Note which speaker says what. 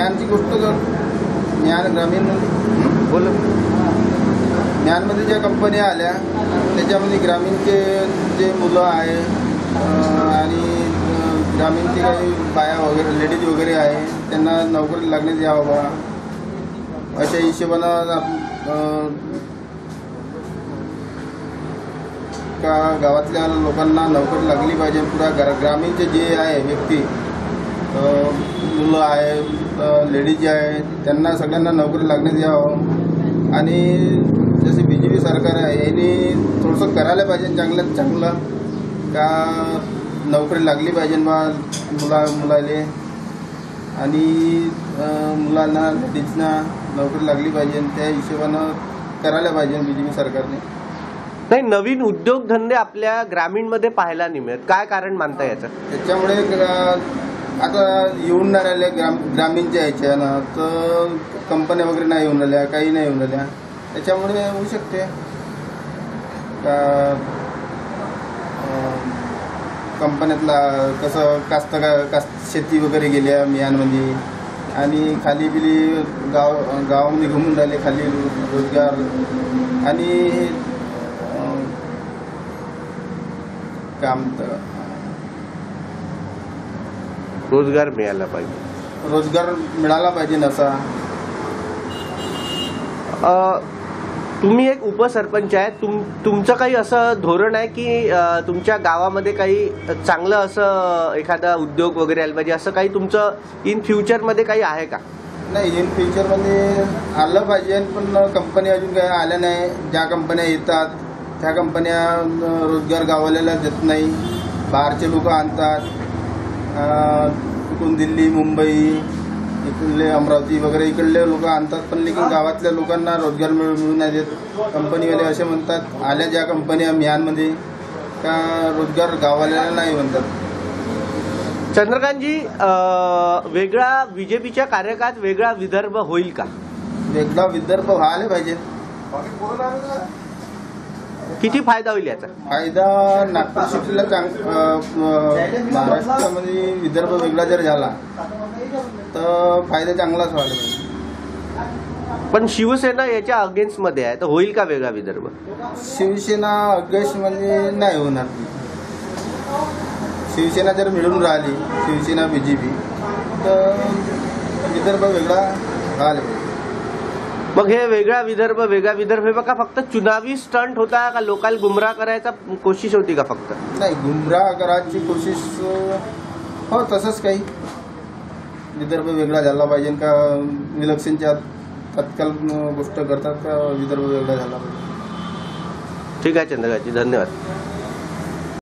Speaker 1: म्यानची गोष्ट कर. म्यान ग्रामीण
Speaker 2: बोल.
Speaker 1: म्यानमध्ये ज्या कंपन्या आल्या त्याच्यामध्ये ग्रामीणचे जे मुलं आहे आणि ग्रामीणचे काही बाया वगैरे लेडीज वगैरे आहे त्यांना नोकरी लागण्यात यावं बा अशा हिशोबानं का गावातल्या लोकांना नोकरी लागली पाहिजे. पुरा ग्रामीणचे जे आहे व्यक्ती मुलं आहे लेडीज आहे त्यांना सगळ्यांना नोकरी लागण्यात यावं. आणि जसे BJP सरकार आहे यांनी थोडंसं करायला पाहिजे चांगल्यात चांगलं का नोकरी लागली पाहिजे बा मुलाले आणि मुलांना लेडीजना नोकरी लागली पाहिजे. त्या हिशोबानं करायला पाहिजे BJP सरकारने.
Speaker 2: नाही, नवीन उद्योगधंदे आपल्या ग्रामीणमध्ये पाहायला नाही मिळत. काय कारण मानता याचं?
Speaker 1: त्याच्यामुळे आता येऊन नाही राहिल्या ग्रामीणच्या ह्याच्यानं तर कंपन्या वगैरे नाही येऊन राहिल्या, काही नाही येऊन राहिल्या. त्याच्यामुळे होऊ शकते का कंपन्यातला कसं शेती वगैरे गेल्या म्यानमध्ये आणि खाली बिली गावामध्ये घुमून राहिले खाली रोजगार आणि काम
Speaker 2: रोजगार मिळाला पाहिजे.
Speaker 1: रोजगार मिळाला पाहिजे नसा.
Speaker 2: तुम्ही एक उपसरपंच आहे. तुमचं काही असं धोरण आहे की तुमच्या गावामध्ये काही चांगलं असं एखादा उद्योग वगैरे आलं पाहिजे असं काही तुमचं इन फ्युचरमध्ये काही आहे का?
Speaker 1: नाही, इन फ्युचरमध्ये आलं पाहिजे पण कंपन्या अजून काही आल्या नाही. ज्या कंपन्या येतात त्या कंपन्या रोजगार गावाला देत नाही. बाहेरचे लोक आणतात इकडून दिल्ली मुंबई इकडले अमरावती वगैरे इकडले लोक आणतात पण लेकिन गावातल्या लोकांना रोजगार मिळू नाही देत. कंपनीवाले असे म्हणतात आल्या ज्या कंपन्या म्यानमध्ये का रोजगार गावाला नाही म्हणतात.
Speaker 2: चंद्रकांतजी, वेगळा BJPच्या कार्यकाळात वेगळा विदर्भ होईल का?
Speaker 1: वेगळा विदर्भ व्हायला पाहिजे.
Speaker 2: किती फायदा होईल याचा?
Speaker 1: फायदा नागपूर सिटीला महाराष्ट्रामध्ये विदर्भ वेगळा जर झाला तर फायदा चांगलाच व्हायला पाहिजे.
Speaker 2: पण शिवसेना याच्या अगेन्स्ट मध्ये आहे तर होईल का वेगळा विदर्भ?
Speaker 1: शिवसेना अगेन्स्ट मध्ये नाही होणार. शिवसेना जर मिळून राहिली शिवसेना BJP तर विदर्भ वेगळा व्हायला पाहिजे.
Speaker 2: मग हे वेगळा विदर्भ हे बघा फक्त चुनावी स्टंट होता का लोकांना गुमराह करायचा कोशिश होती का फक्त?
Speaker 1: नाही, गुमराह करायची कोशिश हो तसंच काही. विदर्भ वेगळा झाला पाहिजे का इलेक्शनच्या तत्काल गोष्ट करतात का विदर्भ वेगळा झाला पाहिजे.
Speaker 2: ठीक आहे चंद्रकांतजी, धन्यवाद.